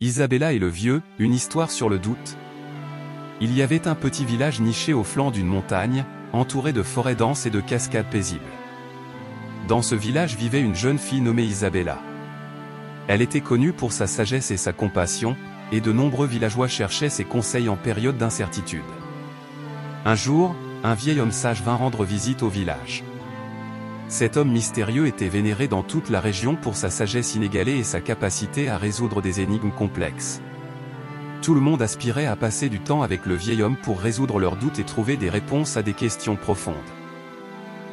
Isabella et le vieux, une histoire sur le doute. Il y avait un petit village niché au flanc d'une montagne, entouré de forêts denses et de cascades paisibles. Dans ce village vivait une jeune fille nommée Isabella. Elle était connue pour sa sagesse et sa compassion, et de nombreux villageois cherchaient ses conseils en période d'incertitude. Un jour, un vieil homme sage vint rendre visite au village. Cet homme mystérieux était vénéré dans toute la région pour sa sagesse inégalée et sa capacité à résoudre des énigmes complexes. Tout le monde aspirait à passer du temps avec le vieil homme pour résoudre leurs doutes et trouver des réponses à des questions profondes.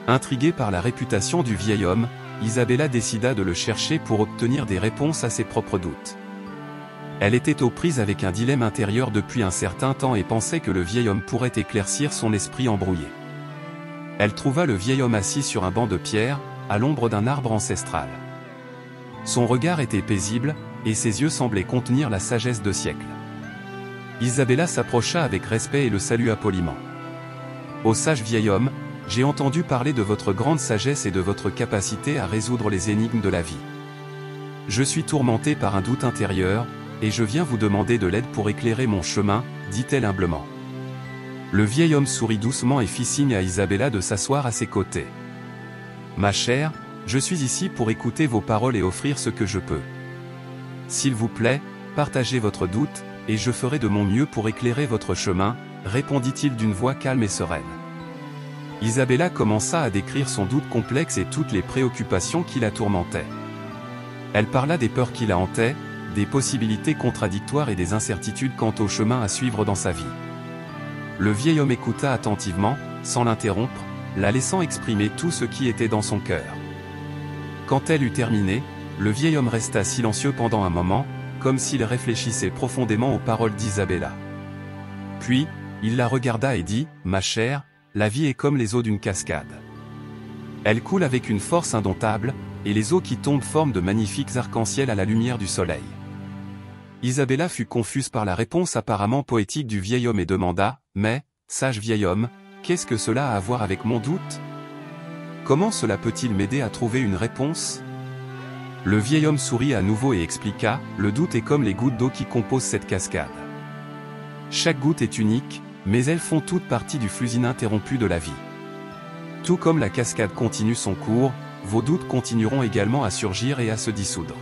Intriguée par la réputation du vieil homme, Isabella décida de le chercher pour obtenir des réponses à ses propres doutes. Elle était aux prises avec un dilemme intérieur depuis un certain temps et pensait que le vieil homme pourrait éclaircir son esprit embrouillé. Elle trouva le vieil homme assis sur un banc de pierre, à l'ombre d'un arbre ancestral. Son regard était paisible, et ses yeux semblaient contenir la sagesse de siècles. Isabella s'approcha avec respect et le salua poliment. « Ô sage vieil homme, j'ai entendu parler de votre grande sagesse et de votre capacité à résoudre les énigmes de la vie. Je suis tourmentée par un doute intérieur, et je viens vous demander de l'aide pour éclairer mon chemin, dit-elle humblement. » Le vieil homme sourit doucement et fit signe à Isabella de s'asseoir à ses côtés. « Ma chère, je suis ici pour écouter vos paroles et offrir ce que je peux. S'il vous plaît, partagez votre doute, et je ferai de mon mieux pour éclairer votre chemin, répondit-il d'une voix calme et sereine. Isabella commença à décrire son doute complexe et toutes les préoccupations qui la tourmentaient. Elle parla des peurs qui la hantaient, des possibilités contradictoires et des incertitudes quant au chemin à suivre dans sa vie. Le vieil homme écouta attentivement, sans l'interrompre, la laissant exprimer tout ce qui était dans son cœur. Quand elle eut terminé, le vieil homme resta silencieux pendant un moment, comme s'il réfléchissait profondément aux paroles d'Isabella. Puis, il la regarda et dit, « Ma chère, la vie est comme les eaux d'une cascade. Elle coule avec une force indomptable, et les eaux qui tombent forment de magnifiques arcs-en-ciel à la lumière du soleil. » Isabella fut confuse par la réponse apparemment poétique du vieil homme et demanda, « Mais, sage vieil homme, qu'est-ce que cela a à voir avec mon doute? Comment cela peut-il m'aider à trouver une réponse ?» Le vieil homme sourit à nouveau et expliqua, « Le doute est comme les gouttes d'eau qui composent cette cascade. Chaque goutte est unique, mais elles font toutes partie du flux ininterrompu de la vie. Tout comme la cascade continue son cours, vos doutes continueront également à surgir et à se dissoudre.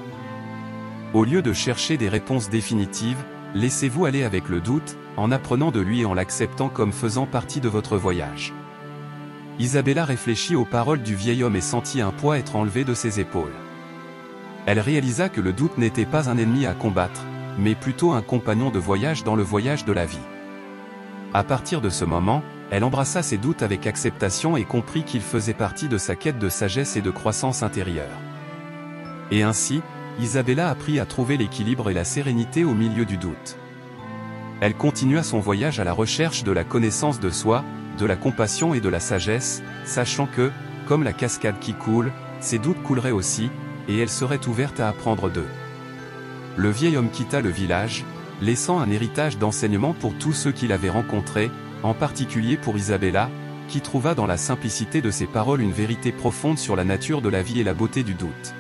Au lieu de chercher des réponses définitives, laissez-vous aller avec le doute, en apprenant de lui et en l'acceptant comme faisant partie de votre voyage. » Isabella réfléchit aux paroles du vieil homme et sentit un poids être enlevé de ses épaules. Elle réalisa que le doute n'était pas un ennemi à combattre, mais plutôt un compagnon de voyage dans le voyage de la vie. À partir de ce moment, elle embrassa ses doutes avec acceptation et comprit qu'ils faisaient partie de sa quête de sagesse et de croissance intérieure. Et ainsi, Isabella apprit à trouver l'équilibre et la sérénité au milieu du doute. Elle continua son voyage à la recherche de la connaissance de soi, de la compassion et de la sagesse, sachant que, comme la cascade qui coule, ses doutes couleraient aussi, et elle serait ouverte à apprendre d'eux. Le vieil homme quitta le village, laissant un héritage d'enseignement pour tous ceux qu'il avait rencontrés, en particulier pour Isabella, qui trouva dans la simplicité de ses paroles une vérité profonde sur la nature de la vie et la beauté du doute.